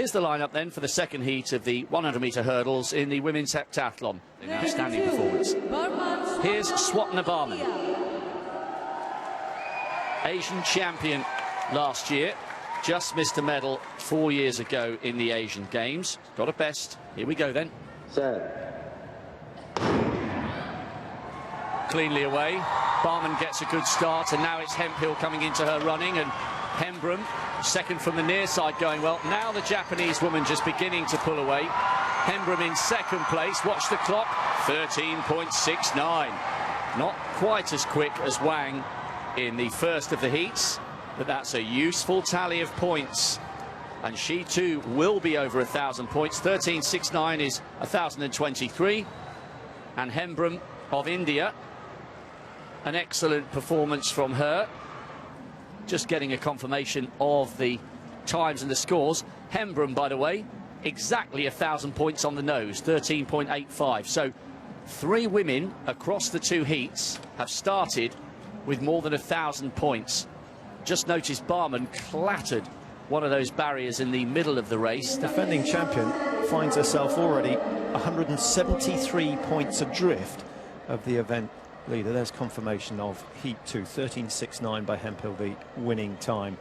Here's the lineup then for the second heat of the 100-metre hurdles in the women's heptathlon. An outstanding performance. Here's Swapna Barman, Asian champion last year. Just missed a medal 4 years ago in the Asian Games. Got a best. Here we go then. Cleanly away. Barman gets a good start, and now it's Hemphill coming into her running, and Hembram, second from the near side, going well. Now the Japanese woman just beginning to pull away. Hembram in second place. Watch the clock. 13.69. Not quite as quick as Wang in the first of the heats, but that's a useful tally of points. And she too will be over 1,000 points. 13.69 is 1,023. And Hembram of India, an excellent performance from her. Just getting a confirmation of the times and the scores. Hembram, by the way, exactly 1,000 points on the nose, 13.85. So 3 women across the 2 heats have started with more than 1,000 points. Just noticed Barman clattered one of those barriers in the middle of the race. Defending champion finds herself already 173 points adrift of the event leader. There's confirmation of heat 2, 13.69 by Hemphill, the winning time.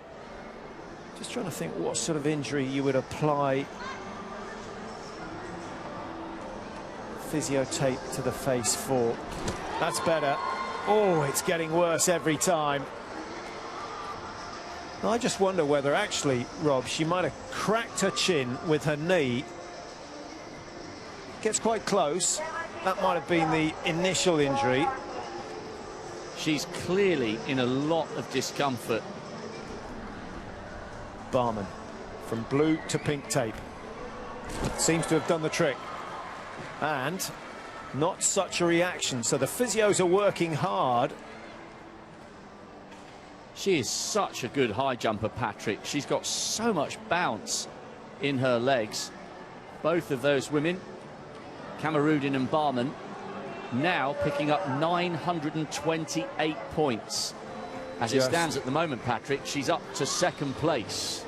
Just trying to think what sort of injury you would apply physio tape to the face for. That's better. Oh, it's getting worse every time. I just wonder whether actually, Rob, she might have cracked her chin with her knee. Gets quite close. That might have been the initial injury. She's clearly in a lot of discomfort. Barman, from blue to pink tape. Seems to have done the trick. And not such a reaction, so the physios are working hard. She is such a good high jumper, Patrick. She's got so much bounce in her legs. Both of those women, Kamarudin and Barman, now picking up 928 points. As it stands at the moment, Patrick, she's up to second place.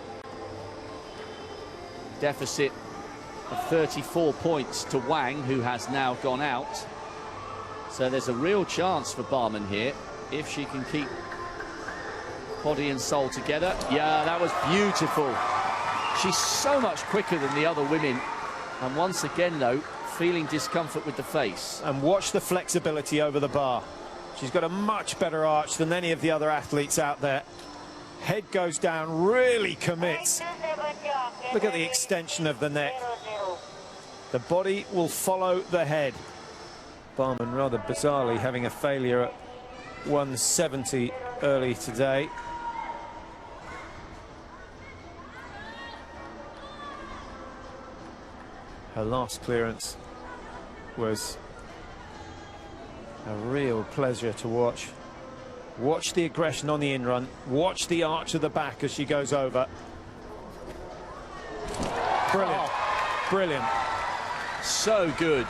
Deficit of 34 points to Wang, who has now gone out. So there's a real chance for Barman here, if she can keep body and soul together. Yeah, that was beautiful. She's so much quicker than the other women. And once again, though, feeling discomfort with the face. And watch the flexibility over the bar. She's got a much better arch than any of the other athletes out there. Head goes down, really commits. Look at the extension of the neck. The body will follow the head. Barman rather bizarrely having a failure at 170 early today. Her last clearance was a real pleasure to watch. Watch the aggression on the in-run. Watch the arch of the back as she goes over. Brilliant. Oh. Brilliant. So good.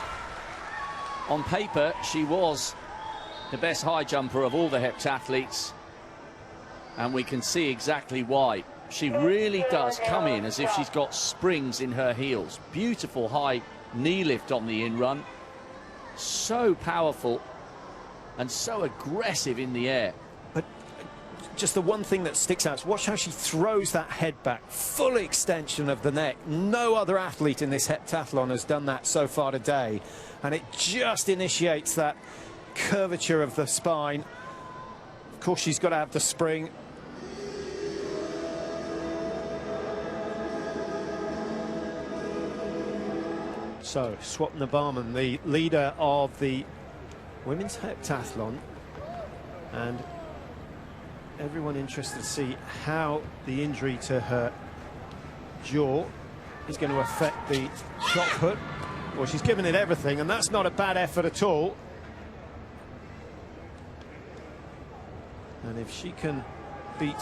On paper, she was the best high jumper of all the heptathletes, and we can see exactly why. She really does come in as if she's got springs in her heels. Beautiful high knee lift on the in-run. So powerful and so aggressive in the air. But just the one thing that sticks out is watch how she throws that head back. Full extension of the neck. No other athlete in this heptathlon has done that so far today. And it just initiates that curvature of the spine. Of course, she's got to have the spring. So, Swapna Barman, the leader of the women's heptathlon, and everyone interested to see how the injury to her jaw is going to affect the shot put. Well, she's given it everything, and that's not a bad effort at all. And if she can beat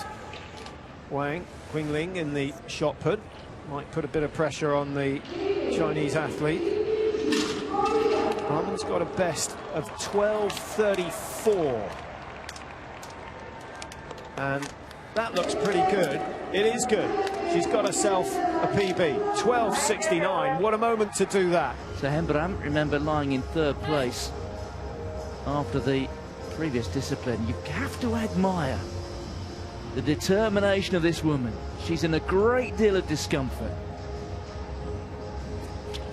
Wang Qingling in the shot put, might put a bit of pressure on the Chinese athlete. Barman's got a best of 12.34. And That looks pretty good. It is good. She's got herself a PB. 12.69. What a moment to do that. So Hembram, remember, lying in third place after the previous discipline. You have to admire the determination of this woman. She's in a great deal of discomfort.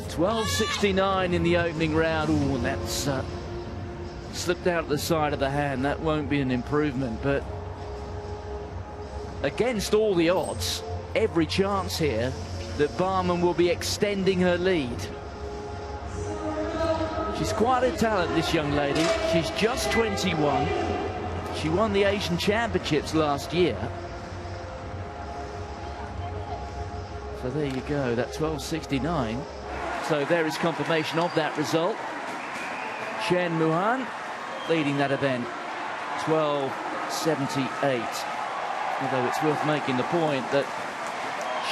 12.69 in the opening round. Ooh, and that's slipped out the side of the hand. That won't be an improvement, but against all the odds, every chance here that Barman will be extending her lead. She's quite a talent, this young lady. She's just 21. She won the Asian Championships last year. So there you go, that 12.69. So there is confirmation of that result. Chen Muhan leading that event, 12.78. Although it's worth making the point that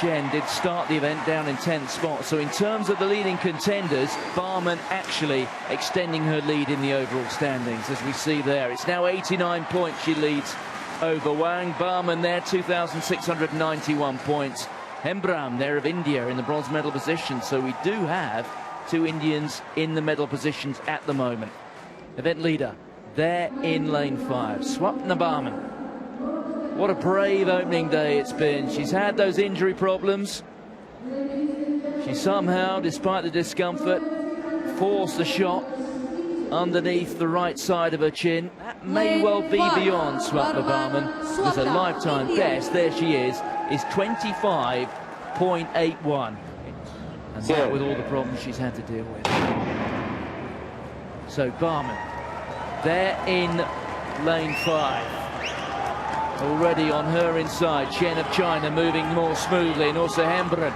Chen did start the event down in 10th spot. So in terms of the leading contenders, Barman actually extending her lead in the overall standings, as we see there. It's now 89 points she leads over Wang. Barman there, 2,691 points. Hembram there of India in the bronze medal position. So we do have two Indians in the medal positions at the moment. Event leader there in lane 5, Swapna Barman. What a brave opening day it's been. She's had those injury problems. She somehow, despite the discomfort, forced the shot underneath the right side of her chin. That may well be beyond Swapna Barman. There's a lifetime best, there she is 25.81. And that with all the problems she's had to deal with. So Barman, there in lane 5. Already on her inside, Chen of China moving more smoothly, and also Hembram,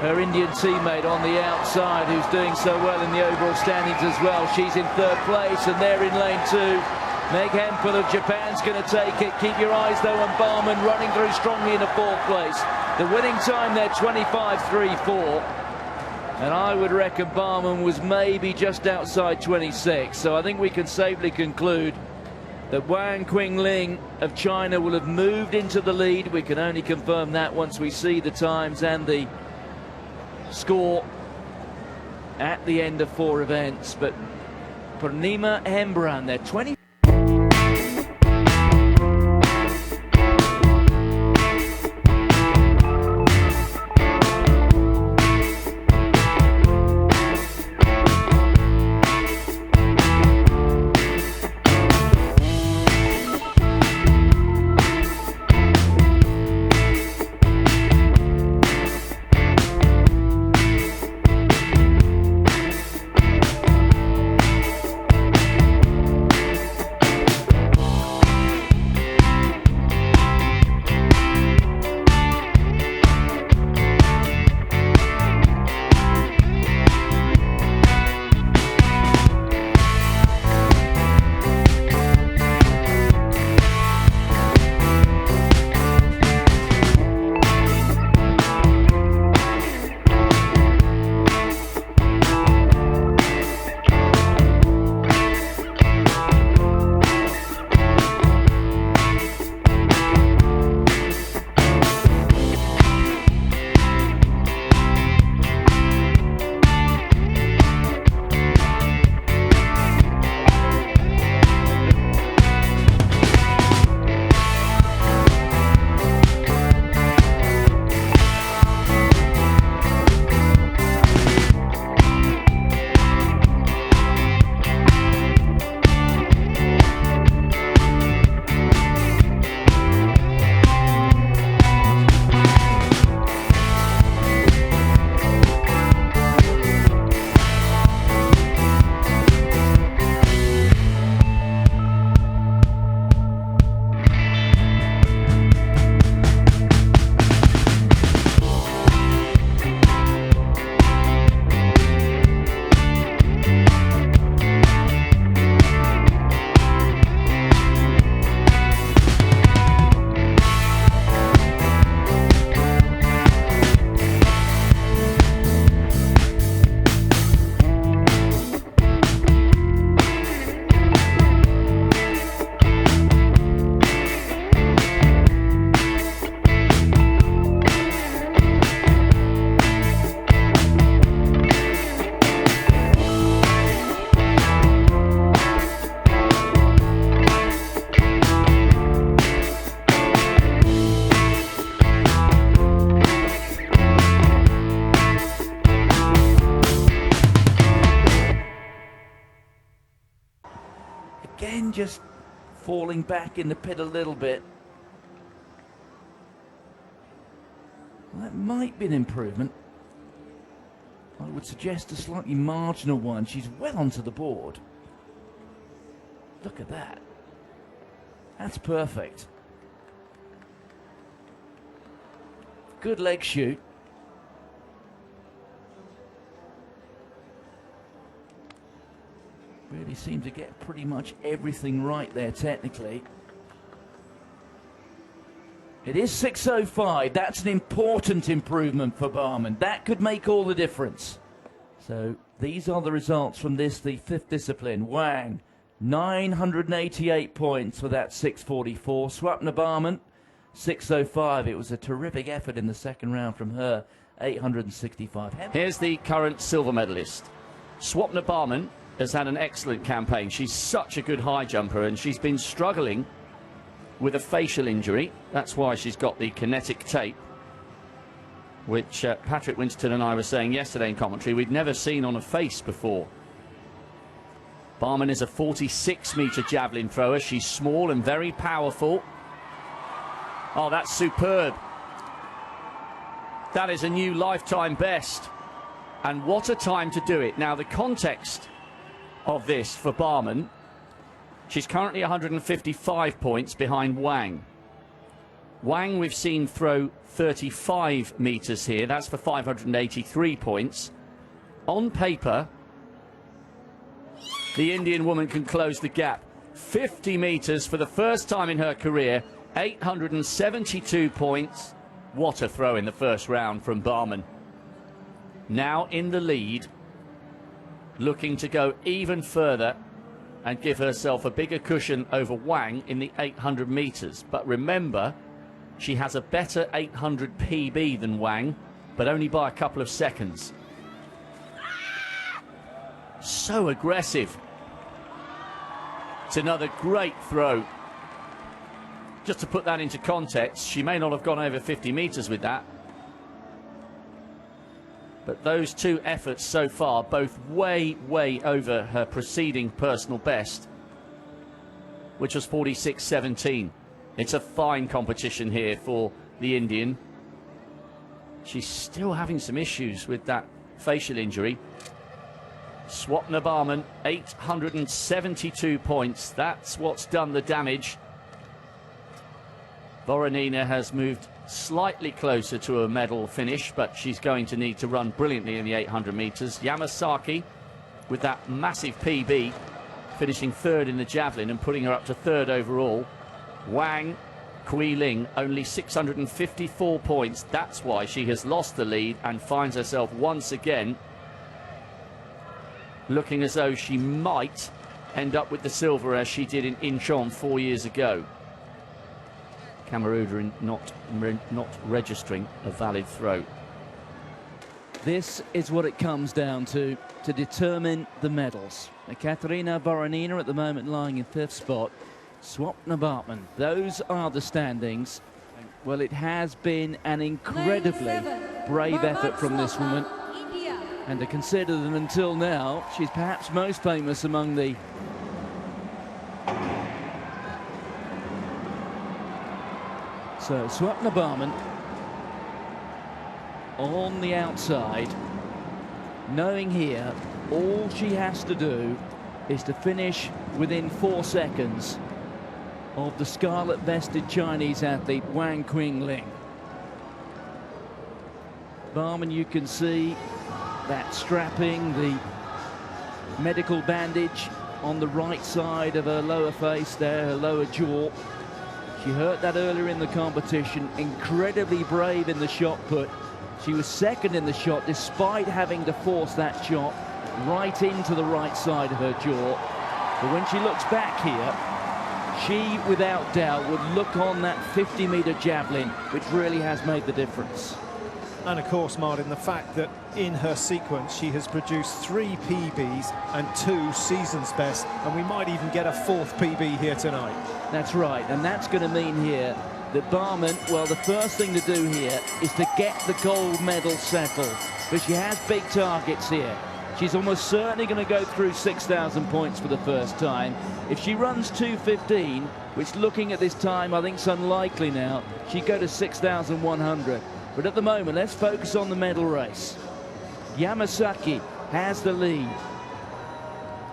her Indian teammate on the outside, who's doing so well in the overall standings as well. She's in third place, and they're in lane 2. Meg Hempel of Japan's going to take it. Keep your eyes though on Barman, running through strongly in the 4th place. The winning time there, 25.34. And I would reckon Barman was maybe just outside 26. So I think we can safely conclude that Wang Qingling of China will have moved into the lead. We can only confirm that once we see the times and the score at the end of 4 events. But Purnima Hembram, they're 20. just falling back in the pit a little bit. Well, that might be an improvement. I would suggest a slightly marginal one. She's well onto the board. Look at that. That's perfect. Good leg shoot. Really seemed to get pretty much everything right there technically. It is 6:05. That's an important improvement for Barman. That could make all the difference. So these are the results from this, the fifth discipline. Wang, 988 points for that 6:44. Swapna Barman, 6:05. It was a terrific effort in the second round from her, 865. Here's the current silver medalist. Swapna Barman has had an excellent campaign. She's such a good high jumper, and she's been struggling with a facial injury. That's why she's got the kinetic tape, which Patrick Winston and I were saying yesterday in commentary we'd never seen on a face before. Barman is a 46-metre javelin thrower. She's small and very powerful. Oh, that's superb. That is a new lifetime best. And what a time to do it. Now, the context of this for Barman, she's currently 155 points behind Wang. Wang we've seen throw 35 metres here. That's for 583 points. On paper, the Indian woman can close the gap. 50 metres for the first time in her career, 872 points. What a throw in the first round from Barman. Now in the lead, looking to go even further and give herself a bigger cushion over Wang in the 800 metres. But remember, she has a better 800 PB than Wang, but only by a couple of seconds. So aggressive. It's another great throw. Just to put that into context, she may not have gone over 50 metres with that. But those two efforts so far, both way, way over her preceding personal best, which was 46.17. It's a fine competition here for the Indian. She's still having some issues with that facial injury. Swapna Barman, 872 points. That's what's done the damage. Boronina has moved slightly closer to a medal finish, but she's going to need to run brilliantly in the 800 metres. Yamasaki, with that massive PB, finishing third in the javelin and putting her up to third overall. Wang Qiling, only 654 points. That's why she has lost the lead and finds herself once again looking as though she might end up with the silver as she did in Incheon 4 years ago. Cameruda not registering a valid throw. This is what it comes down to determine the medals. Katerina Boronina at the moment lying in fifth spot. Swapna Barman, those are the standings. Well, it has been an incredibly brave effort from this woman. And to consider that until now, she's perhaps most famous among the So Swapna Barman on the outside, knowing here all she has to do is to finish within 4 seconds of the scarlet vested Chinese athlete Wang Qiling. Barman, you can see that strapping, the medical bandage on the right side of her lower face there, her lower jaw. She hurt that earlier in the competition. Incredibly brave in the shot put. She was second in the shot despite having to force that shot right into the right side of her jaw. But when she looks back here, she without doubt would look on that 50-metre javelin, which really has made the difference. And of course, Martin, the fact that in her sequence she has produced 3 PBs and 2 season's best, and we might even get a 4th PB here tonight. That's right, and that's going to mean here that Barman, well, the first thing to do here is to get the gold medal settled, but she has big targets here. She's almost certainly going to go through 6,000 points for the first time. If she runs 2:15, which looking at this time I think is unlikely now, she'd go to 6,100. But at the moment, let's focus on the medal race. Yamasaki has the lead.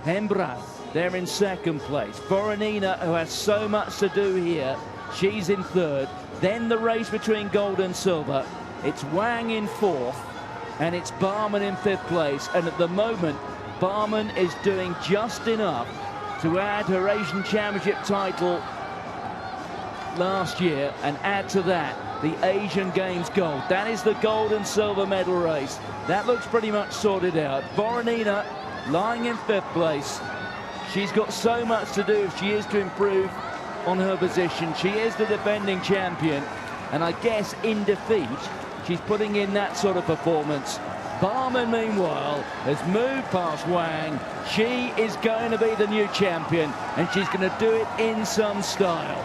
Hembram, they're in second place. Boronina, who has so much to do here, she's in third. Then the race between gold and silver. It's Wang in fourth, and it's Barman in fifth place. And at the moment, Barman is doing just enough to add her Asian Championship title last year and add to that the Asian Games gold. That is the gold and silver medal race. That looks pretty much sorted out. Boronina lying in fifth place. She's got so much to do if she is to improve on her position. She is the defending champion, and I guess in defeat she's putting in that sort of performance. Barman, meanwhile, has moved past Wang. She is going to be the new champion, and she's going to do it in some style.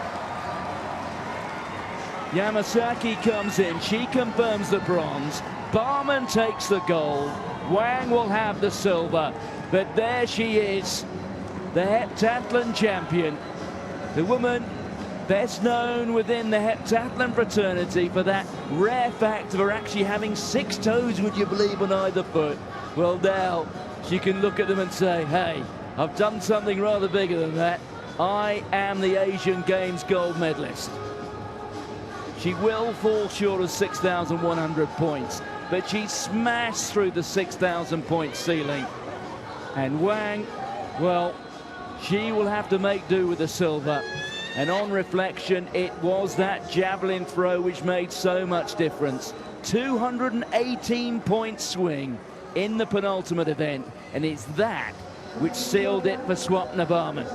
Yamasaki comes in, she confirms the bronze. Barman takes the gold. Wang will have the silver, but there she is, the heptathlon champion. The woman best known within the heptathlon fraternity for that rare fact of her actually having 6 toes, would you believe, on either foot. Well, now she can look at them and say, hey, I've done something rather bigger than that. I am the Asian Games gold medalist. She will fall short of 6,100 points, but she smashed through the 6,000 point ceiling. And Wang, well, she will have to make do with the silver. And on reflection, it was that javelin throw which made so much difference. 218 point swing in the penultimate event, and it's that which sealed it for Swapna Barman.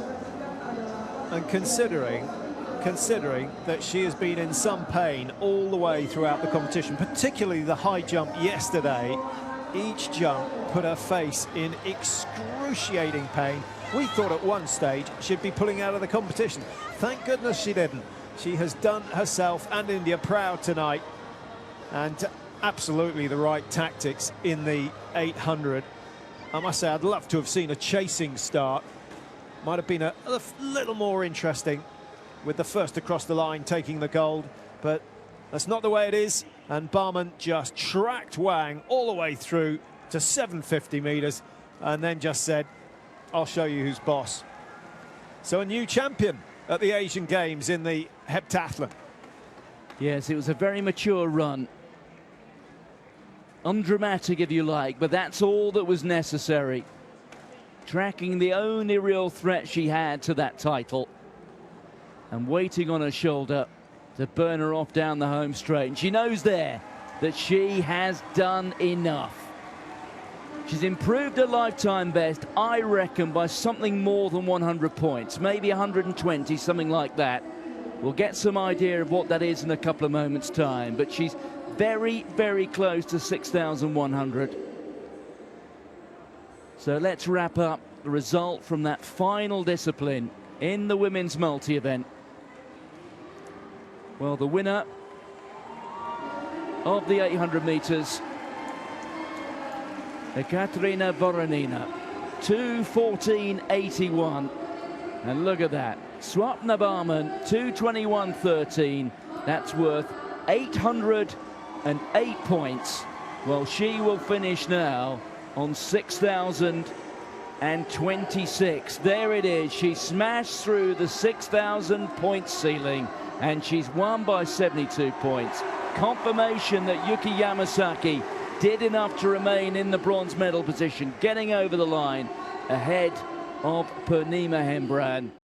And considering that she has been in some pain all the way throughout the competition, particularly the high jump yesterday, each jump put her face in excruciating pain. We thought at one stage she'd be pulling out of the competition. Thank goodness she didn't. She has done herself and India proud tonight, and absolutely the right tactics in the 800. I must say, I'd love to have seen a chasing start. Might have been a little more interesting with the first across the line taking the gold, but that's not the way it is. And Barman just tracked Wang all the way through to 750 meters and then just said, I'll show you who's boss. So a new champion at the Asian Games in the heptathlon. Yes, it was a very mature run. Undramatic, if you like, but that's all that was necessary. Tracking the only real threat she had to that title, and waiting on her shoulder to burn her off down the home straight. And she knows there that she has done enough. She's improved her lifetime best, I reckon, by something more than 100 points, maybe 120, something like that. We'll get some idea of what that is in a couple of moments' time, but she's very, very close to 6,100. So let's wrap up the result from that final discipline in the women's multi-event. Well, the winner of the 800 meters, Ekaterina Boronina, 2:14.81, and look at that, Swapna Barman, 2:21.13. That's worth 808 points. Well, she will finish now on 6,026. There it is. She smashed through the 6,000 point ceiling, and she's won by 72 points. Confirmation that Yuki Yamasaki did enough to remain in the bronze medal position, getting over the line ahead of Purnima Hembram.